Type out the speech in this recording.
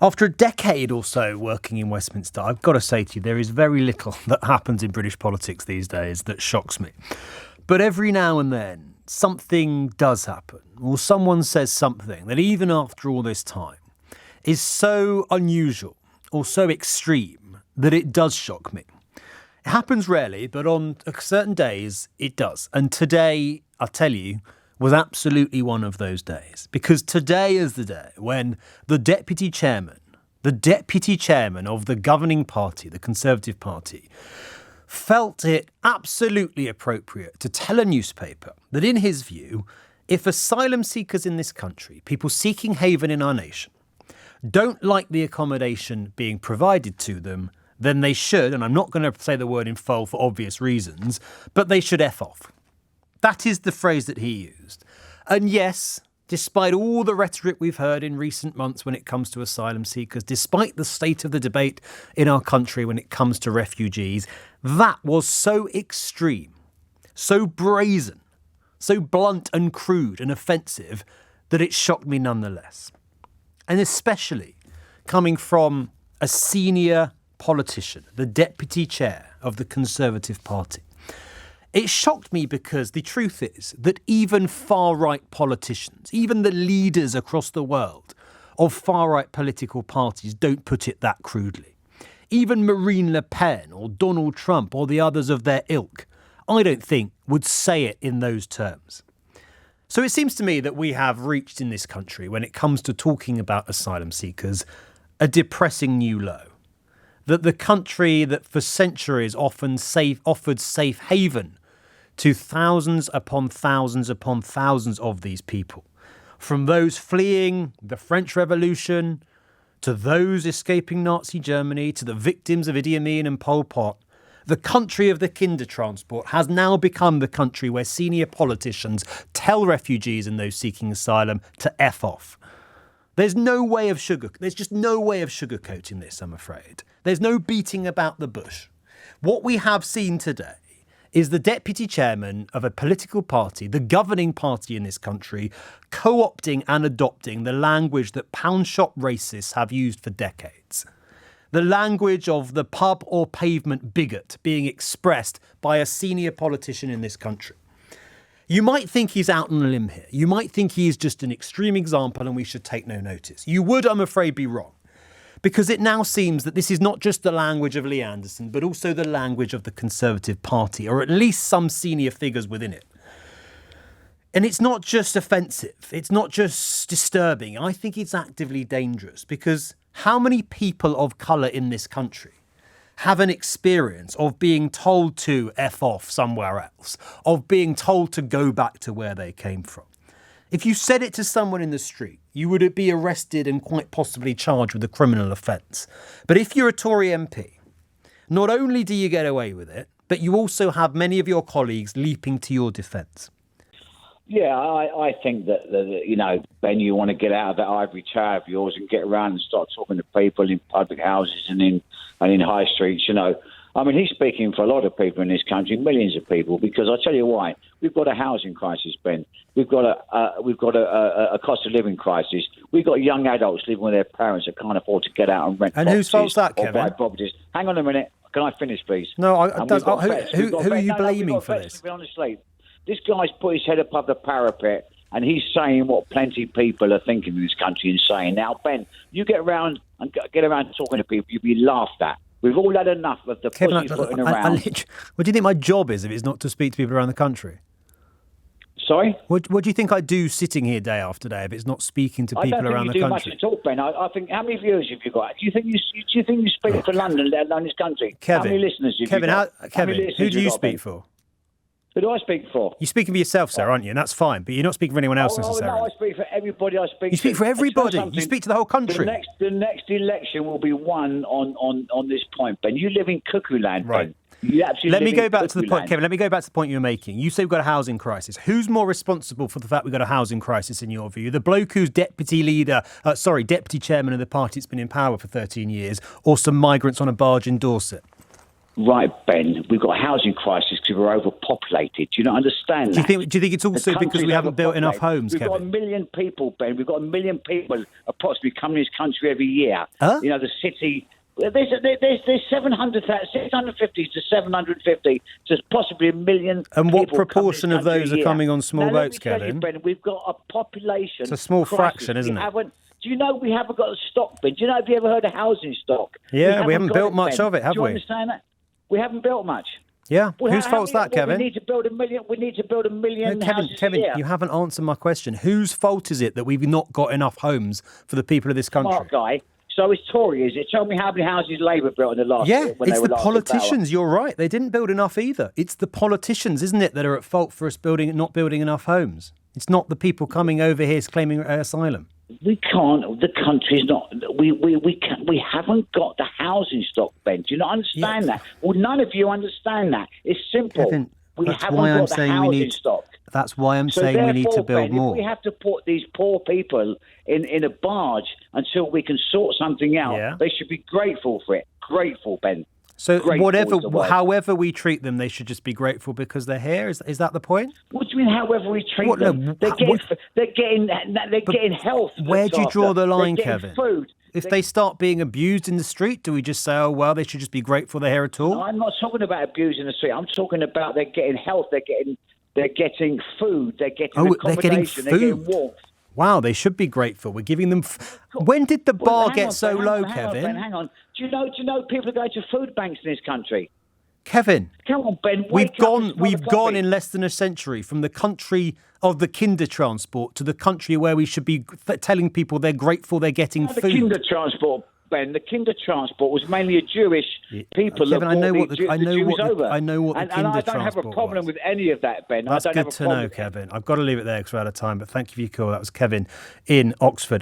After a decade or so working in Westminster, I've got to say to you, there is very little that happens in British politics these days that shocks me. But every now and then, something does happen, or someone says something that even after all this time is so unusual or so extreme that it does shock me. It happens rarely, but on certain days it does. And today, I'll tell you, was absolutely one of those days. Because today is the day when the deputy chairman of the governing party, the Conservative Party, felt it absolutely appropriate to tell a newspaper that in his view, if asylum seekers in this country, people seeking haven in our nation, don't like the accommodation being provided to them, then they should, and I'm not going to say the word in full for obvious reasons, but they should F off. That is the phrase that he used. And yes, despite all the rhetoric we've heard in recent months when it comes to asylum seekers, despite the state of the debate in our country when it comes to refugees, that was so extreme, so brazen, so blunt and crude and offensive that it shocked me nonetheless. And especially coming from a senior politician, the deputy chair of the Conservative Party. It shocked me because the truth is that even far-right politicians, even the leaders across the world of far-right political parties don't put it that crudely. Even Marine Le Pen or Donald Trump or the others of their ilk, I don't think would say it in those terms. So it seems to me that we have reached in this country, when it comes to talking about asylum seekers, a depressing new low. That the country that for centuries offered safe haven to thousands upon thousands upon thousands of these people, from those fleeing the French Revolution, to those escaping Nazi Germany, to the victims of Idi Amin and Pol Pot, the country of the Kindertransport has now become the country where senior politicians tell refugees and those seeking asylum to F off. There's just no way of sugarcoating this, I'm afraid. There's no beating about the bush. What we have seen today is the deputy chairman of a political party, the governing party in this country, co-opting and adopting the language that pound shop racists have used for decades. The language of the pub or pavement bigot being expressed by a senior politician in this country. You might think he's out on a limb here. You might think he is just an extreme example and we should take no notice. You would, I'm afraid, be wrong. Because it now seems that this is not just the language of Lee Anderson, but also the language of the Conservative Party, or at least some senior figures within it. And it's not just offensive. It's not just disturbing. I think it's actively dangerous, because how many people of colour in this country have an experience of being told to F off somewhere else, of being told to go back to where they came from? If you said it to someone in the street, you would be arrested and quite possibly charged with a criminal offence. But if you're a Tory MP, not only do you get away with it, but you also have many of your colleagues leaping to your defence. Yeah, I think that, Ben, you want to get out of that ivory tower of yours and get around and start talking to people in public houses and in high streets, I mean, he's speaking for a lot of people in this country, millions of people, because I'll tell you why. We've got a housing crisis, Ben. We've got a cost of living crisis. We've got young adults living with their parents that can't afford to get out and rent. And whose fault's that, Kevin? Buy properties. Hang on a minute. Can I finish, please? No, who are you blaming for this? Honestly, this guy's put his head above the parapet and he's saying what plenty of people are thinking in this country and saying. Now, Ben, you get around talking to people, you'll be laughed at. We've all had enough of the pussy putting around. What do you think my job is if it's not to speak to people around the country? Sorry? What do you think I do sitting here day after day if it's not speaking to people around the country? I don't think you do much at all, Ben. I think, how many viewers have you got? Do you think you speak for London, let alone this country? Kevin, how many listeners have you got? Kevin, who do you speak for? Who do I speak for? You're speaking for yourself, sir, aren't you? And that's fine, but you're not speaking for anyone else necessarily. No, I speak for everybody I speak to. You speak for everybody. You speak to the whole country. The next election will be won on this point, Ben. You live in cuckoo land, right? Ben. Let me go back to the point, Kevin. Let me go back to the point you were making. You say we've got a housing crisis. Who's more responsible for the fact we've got a housing crisis in your view? The bloke who's deputy chairman of the party that's been in power for 13 years, or some migrants on a barge in Dorset? Right, Ben, we've got a housing crisis because we're overpopulated. Do you not understand that? Do you think it's also because we haven't built enough homes, We've Kevin? got 1 million people, Ben. We've got 1 million people approximately coming to this country every year. Huh? You know, the city... There's 650 to 750 to possibly 1 million. And what people proportion of those are coming on small now, boats, let me tell Kevin? You, Ben, we've got a population. It's a small crisis. fraction, isn't it? Do you know we haven't got a stock, Ben? Do you know, have you ever heard of housing stock? Yeah, we haven't got built it, much Ben. of it, have Do you we? understand that? We haven't built much. Yeah. Whose fault's that, Kevin? We need to build 1 million. We need to build 1 million houses Kevin, a year. you haven't answered my question. Whose fault is it that we've not got enough homes for the people of this country? Smart guy. So it's Tory, is it? Tell me how many houses Labour built in the last year when it's they were the last in power. politicians. You're right. They didn't build enough either. It's the politicians, isn't it, that are at fault for us not building enough homes. It's not the people coming over here claiming asylum. We can't. The country's not. We haven't got the housing stock, Ben. Do you not understand that? Well, none of you understand that. It's simple. Kevin, we that's haven't why I'm got the saying housing stock. That's why I'm So saying we need to therefore, build Ben, more. If we have to put these poor people in a barge until we can sort something out, they should be grateful for it. Grateful, Ben. So Grateful however we treat them, they should just be grateful because they're here. Is that the point? What do you mean? However we treat them, No, they're getting health. Where do you draw the line, they're Kevin? Food. If they start being abused in the street, do we just say, oh, well, they should just be grateful they're here at all? No, I'm not talking about abuse in the street. I'm talking about they're getting health. They're getting food. They're getting accommodation. They're getting warmth. Wow, they should be grateful. We're giving them... When did the bar get so low, Kevin? Hang on. Do you know people are going to food banks in this country? Kevin, come on, Ben. We've gone in less than a century from the country of the kinder transport to the country where we should be telling people they're grateful they're getting food. The kinder transport, Ben. The kinder transport was mainly a Jewish people. Kevin, I know what the kinder transport and I don't have a problem with any of that, Ben. That's good to know, Kevin. I've got to leave it there because we're out of time. But thank you for your call. That was Kevin in Oxford.